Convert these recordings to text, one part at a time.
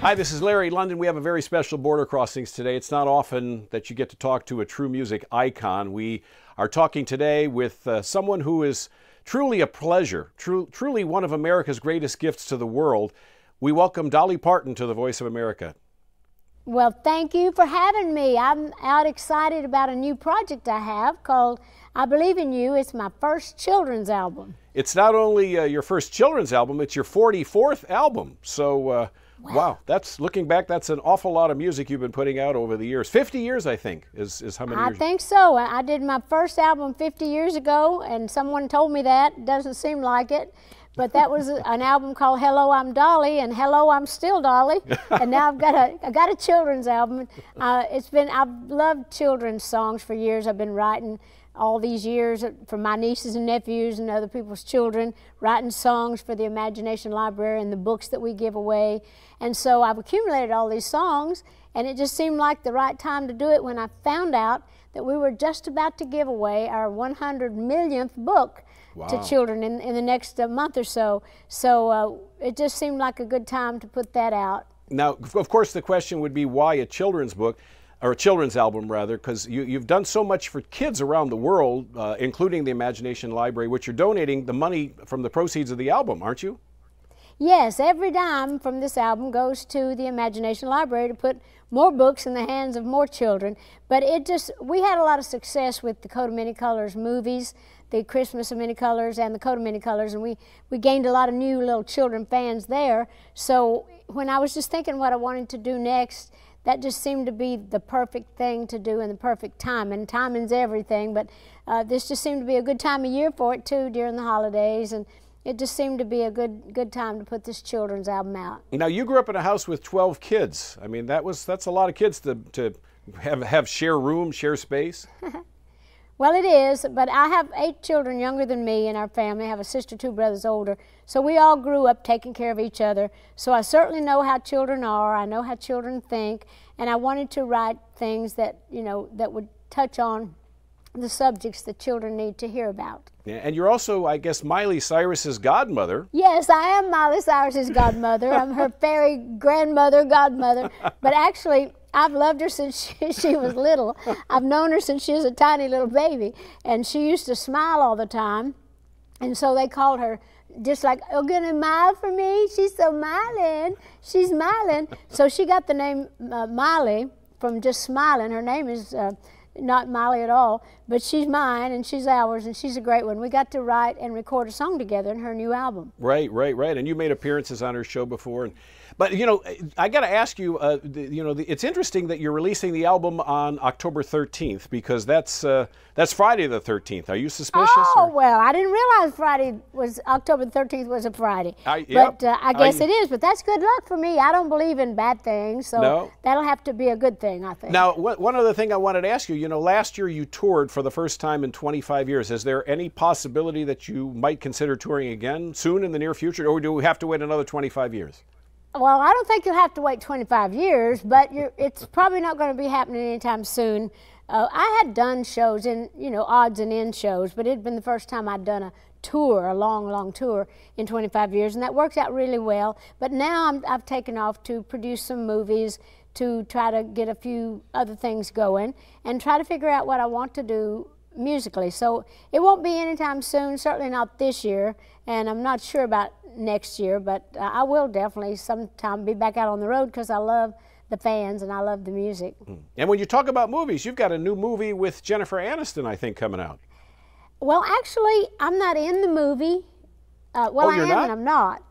Hi, this is Larry London. We have a very special Border Crossings today. It's not often that you get to talk to a true music icon. We are talking today with someone who is truly a pleasure, truly one of America's greatest gifts to the world. We welcome Dolly Parton to the Voice of America. Well, thank you for having me. I'm out excited about a new project I have called I Believe in You. It's my first children's album. It's not only your first children's album, it's your 44th album. So, wow, that's, looking back, that's an awful lot of music you've been putting out over the years. 50 years, I think, is how many years? I think so. I did my first album 50 years ago, and someone told me that. Doesn't seem like it. But that was an album called Hello, I'm Dolly, and Hello, I'm Still Dolly. And now I got a children's album. I've loved children's songs for years. I've been writing all these years for my nieces and nephews and other people's children, writing songs for the Imagination Library and the books that we give away. And so I've accumulated all these songs, and it just seemed like the right time to do it when I found out that we were just about to give away our 100 millionth book. Wow. To children in the next month or so. So it just seemed like a good time to put that out. Now, of course, the question would be why a children's book, or a children's album rather, because you've done so much for kids around the world, including the Imagination Library, which you're donating the money from the proceeds of the album, aren't you? Yes, every dime from this album goes to the Imagination Library to put more books in the hands of more children. But we had a lot of success with the Coat of Many Colors movies, the Christmas of Many Colors and the Coat of Many Colors, and we gained a lot of new little children fans there. So when I was just thinking what I wanted to do next, that just seemed to be the perfect thing to do in the perfect time. And timing's everything, but this just seemed to be a good time of year for it too, during the holidays. And it just seemed to be a good time to put this children's album out. Now, you grew up in a house with 12 kids. I mean, that's a lot of kids to have share room, share space. Well, it is, but I have 8 children younger than me in our family. I have a sister, 2 brothers older. So we all grew up taking care of each other. So I certainly know how children are. I know how children think. And I wanted to write things that, that would touch on the subjects that children need to hear about. Yeah, and you're also, I guess, Miley Cyrus's godmother. Yes, I am Miley Cyrus's godmother. I'm her fairy grandmother, godmother. But actually, I've loved her since she was little. I've known her since she was a tiny little baby. And she used to smile all the time. And so they called her just like, "Oh, gonna smile for me? She's so smiling. She's smiling." So she got the name Miley from just smiling. Her name is not Miley at all, but she's mine and she's ours, and she's a great one. We got to write and record a song together in her new album. Right. And you made appearances on her show before. But, I got to ask you, it's interesting that you're releasing the album on October 13th, because that's Friday the 13th. Are you suspicious? Oh, well, I didn't realize October 13th was a Friday. Yep. But I guess it is, but that's good luck for me. I don't believe in bad things, so that'll have to be a good thing, I think. Now, one other thing I wanted to ask you, last year you toured for the first time in 25 years. Is there any possibility that you might consider touring again soon in the near future, or do we have to wait another 25 years? Well, I don't think you'll have to wait 25 years, but it's probably not going to be happening anytime soon. I had done shows in, odds and ends shows, but it had been the first time I'd done a tour, a long tour in 25 years, and that worked out really well. But now I've taken off to produce some movies, to try to get a few other things going, and try to figure out what I want to do musically. So it won't be anytime soon, certainly not this year, and I'm not sure about next year, but I will definitely sometime be back out on the road, because I love the fans and I love the music. And when you talk about movies, you've got a new movie with Jennifer Aniston, I think, coming out. Well, actually, I'm not in the movie. Well, I am not? and I'm not.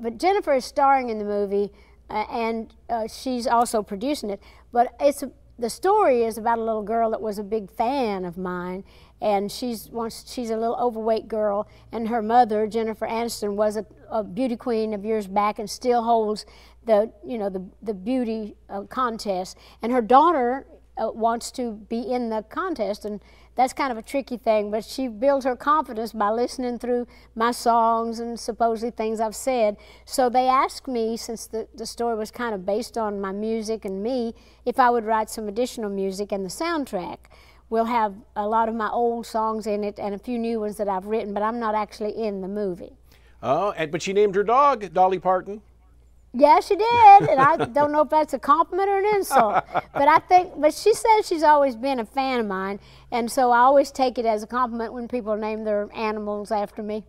But Jennifer is starring in the movie, and she's also producing it. But the story is about a little girl that was a big fan of mine, and she's a little overweight girl, and her mother, Jennifer Aniston, was a beauty queen of years back and still holds the beauty contest. And her daughter wants to be in the contest, and that's kind of a tricky thing, but she builds her confidence by listening through my songs and supposedly things I've said. So they asked me, since the story was kind of based on my music and me, if I would write some additional music, and the soundtrack will have a lot of my old songs in it and a few new ones that I've written, but I'm not actually in the movie. Oh, but she named her dog Dolly Parton. Yeah, she did, and I don't know if that's a compliment or an insult, but she says she's always been a fan of mine, and so I always take it as a compliment when people name their animals after me.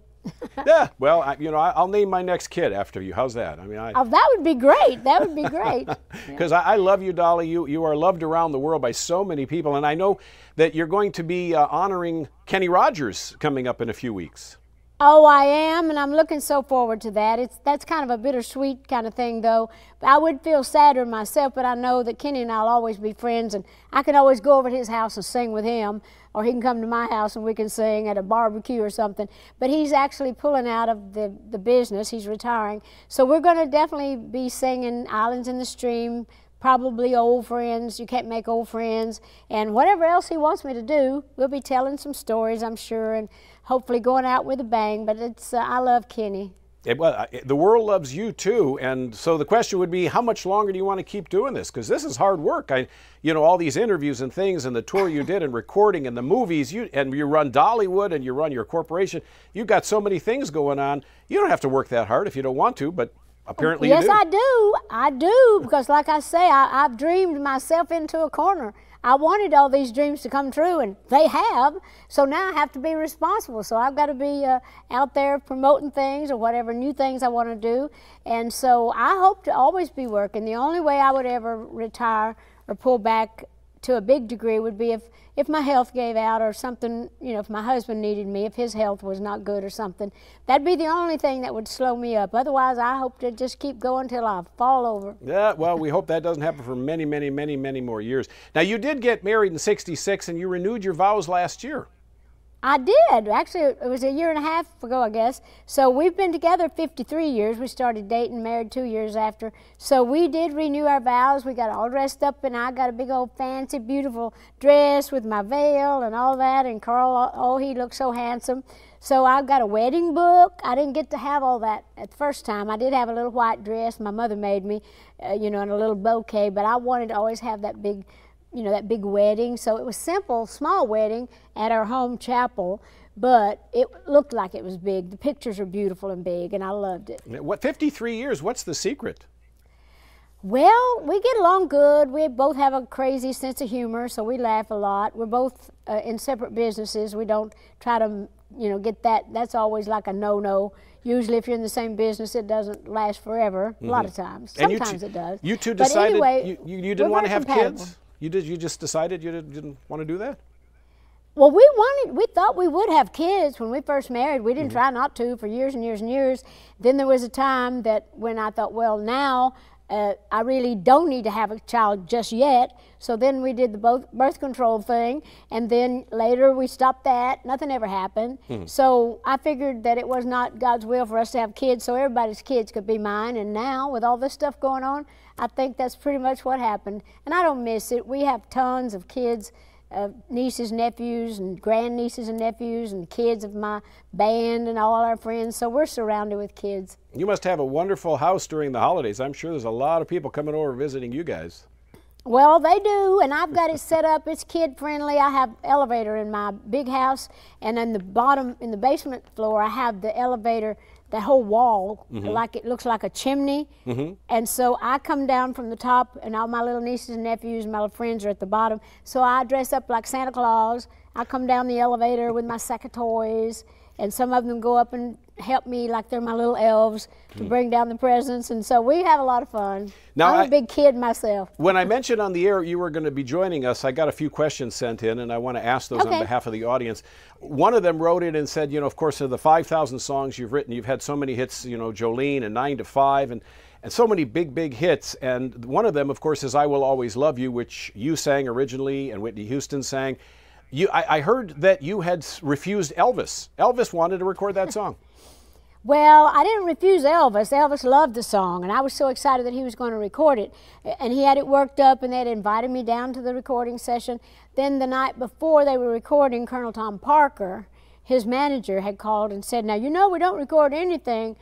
Yeah, well, I'll name my next kid after you. How's that? I mean, oh, that would be great. That would be great. Because I love you, Dolly. You are loved around the world by so many people, and I know that you're going to be honoring Kenny Rogers coming up in a few weeks. Oh, I am, and I'm looking so forward to that. That's kind of a bittersweet kind of thing, though. I would feel sadder myself, but I know that Kenny and I'll always be friends, and I can always go over to his house and sing with him, or he can come to my house and we can sing at a barbecue or something. But he's actually pulling out of the business. He's retiring. So we're going to definitely be singing Islands in the Stream, probably Old Friends, You Can't Make Old Friends, and whatever else he wants me to do. We'll be telling some stories, I'm sure, and hopefully going out with a bang. But I love Kenny. The world loves you too, and so the question would be, how much longer do you want to keep doing this? Because this is hard work. All these interviews and things, and the tour you did, and recording, and the movies, and you run Dollywood, and you run your corporation. You've got so many things going on. You don't have to work that hard if you don't want to, but apparently you do. Yes, I do. I do, because like I say, I've dreamed myself into a corner. I wanted all these dreams to come true, and they have. So now I have to be responsible. So I've got to be out there promoting things or whatever new things I want to do. And so I hope to always be working. The only way I would ever retire or pull back to a big degree would be if my health gave out or something, if my husband needed me, if his health was not good or something. That'd be the only thing that would slow me up. Otherwise, I hope to just keep going till I fall over. Yeah, well, we hope that doesn't happen for many, many, many, many more years. Now, you did get married in '66, and you renewed your vows last year. I did. Actually, it was a year and a half ago, I guess. So we've been together 53 years. We started dating, married 2 years after. So we did renew our vows. We got all dressed up, and I got a big old fancy, beautiful dress with my veil and all that. And Carl, oh, he looked so handsome. So I've got a wedding book. I didn't get to have all that at the first time. I did have a little white dress my mother made me, and a little bouquet. But I wanted to always have that big that big wedding. So it was simple, small wedding at our home chapel, but it looked like it was big. The pictures are beautiful and big, and I loved it. 53 years, what's the secret? Well, we get along good. We both have a crazy sense of humor, so we laugh a lot. We're both in separate businesses. We don't try to, get that. That's always like a no-no. Usually if you're in the same business, it doesn't last forever, a lot of times. Sometimes it does. You two decided but anyway, you didn't want to have kids? You just decided you didn't want to do that? Well, we thought we would have kids when we first married. We didn't try not to for years and years and years. Then there was a time that when I thought, well, now I really don't need to have a child just yet. So then we did the birth control thing, and then later we stopped that. Nothing ever happened. So I figured that it was not God's will for us to have kids, so everybody's kids could be mine. And now, with all this stuff going on, I think that's pretty much what happened. And I don't miss it. We have tons of kids, nieces, nephews, and grandnieces and nephews, and kids of my band and all our friends. So we're surrounded with kids. You must have a wonderful house during the holidays. I'm sure there's a lot of people coming over visiting you guys. Well, they do, and I've got it set up. It's kid-friendly. I have elevator in my big house, and in the bottom, in the basement floor, I have the elevator, the whole wall, like it looks like a chimney. And so I come down from the top, and all my little nieces and nephews and my little friends are at the bottom. So I dress up like Santa Claus. I come down the elevator with my sack of toys, and some of them go up and help me like they're my little elves to bring down the presents, and so we have a lot of fun. Now, I'm a big kid myself. When I mentioned on the air you were going to be joining us, I got a few questions sent in, and I want to ask those on behalf of the audience. One of them wrote in and said, of course, of the 5,000 songs you've written, you've had so many hits, Jolene and 9 to 5, and so many big hits. And one of them, of course, is I Will Always Love You, which you sang originally and Whitney Houston sang. I heard that you had refused Elvis. Elvis wanted to record that song. Well, I didn't refuse Elvis. Elvis loved the song, and I was so excited that he was going to record it. And he had it worked up, and they had invited me down to the recording session. Then the night before they were recording, Colonel Tom Parker, his manager, had called and said, now, we don't record anything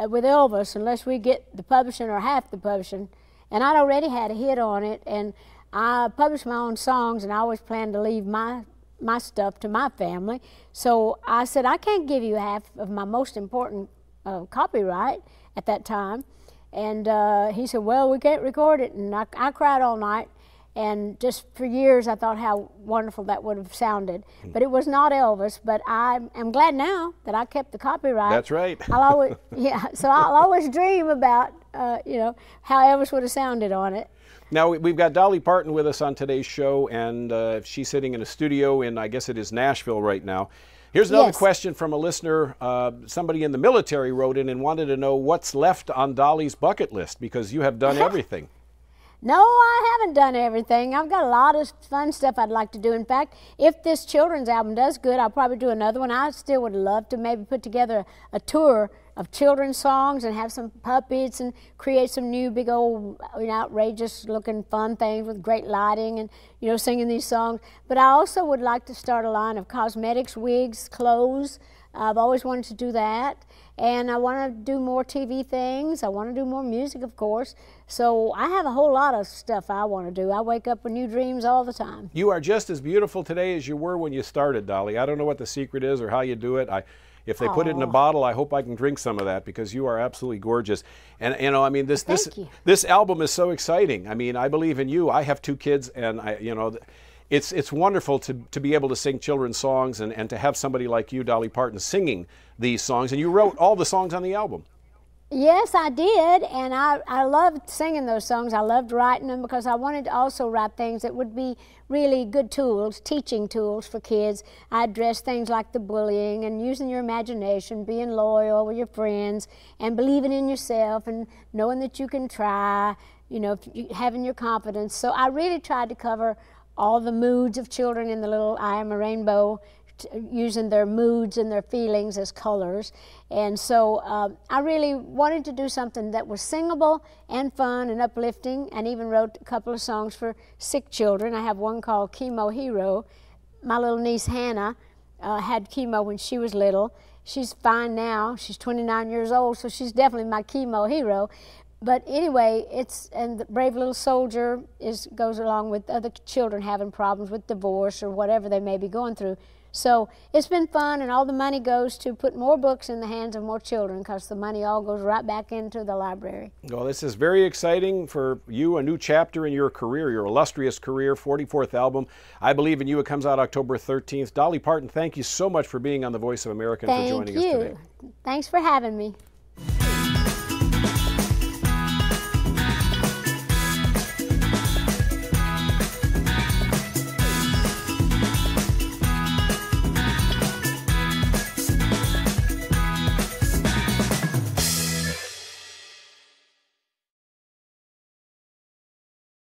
with Elvis unless we get the publishing or half the publishing. And I'd already had a hit on it, and I published my own songs, and I always planned to leave my stuff to my family. So I said, I can't give you half of my most important copyright at that time. And he said, well, we can't record it. And I cried all night. And just for years, I thought how wonderful that would have sounded. But it was not Elvis. But I am glad now that I kept the copyright. That's right. I'll always, yeah. So I'll always dream about, you know, how Elvis would have sounded on it. Now, we've got Dolly Parton with us on today's show, and she's sitting in a studio in, I guess it is Nashville right now. Here's another question from a listener. Somebody in the military wrote in and wanted to know what's left on Dolly's bucket list, because you have done everything. No, I haven't done everything. I've got a lot of fun stuff I'd like to do. In fact, if this children's album does good, I'll probably do another one. I still would love to maybe put together a tour of children's songs and have some puppets and create some new big old, you know, outrageous looking fun things with great lighting and, you know, singing these songs. But I also would like to start a line of cosmetics, wigs, clothes. I've always wanted to do that. And I want to do more TV things. I want to do more music, of course. So I have a whole lot of stuff I want to do. I wake up with new dreams all the time. You are just as beautiful today as you were when you started, Dolly. I don't know what the secret is or how you do it. If they put it in a bottle, I hope I can drink some of that, because you are absolutely gorgeous. And you know, I mean, this album is so exciting. I mean, I believe in you. I have 2 kids, and you know, it's wonderful to be able to sing children's songs and to have somebody like you, Dolly Parton, singing these songs. And you wrote all the songs on the album. Yes, I did, and I loved singing those songs. I loved writing them because I wanted to also write things that would be really good tools, teaching tools for kids. I addressed things like the bullying and using your imagination, being loyal with your friends, and believing in yourself and knowing that you can try, you know, having your confidence. So I really tried to cover all the moods of children in the little I Am a Rainbow, using their moods and their feelings as colors. And so I really wanted to do something that was singable and fun and uplifting, and even wrote a couple of songs for sick children. I have one called Chemo Hero. My little niece Hannah had chemo when she was little. She's fine now. She's 29 years old, so she's definitely my chemo hero. But anyway, and the Brave Little Soldier goes along with other children having problems with divorce or whatever they may be going through. So it's been fun, and all the money goes to put more books in the hands of more children, because the money all goes right back into the library. Well, this is very exciting for you, a new chapter in your career, your illustrious career, 44th album. I Believe in You. It comes out October 13th. Dolly Parton, thank you so much for being on The Voice of America and for joining us today. Thank you. Thanks for having me.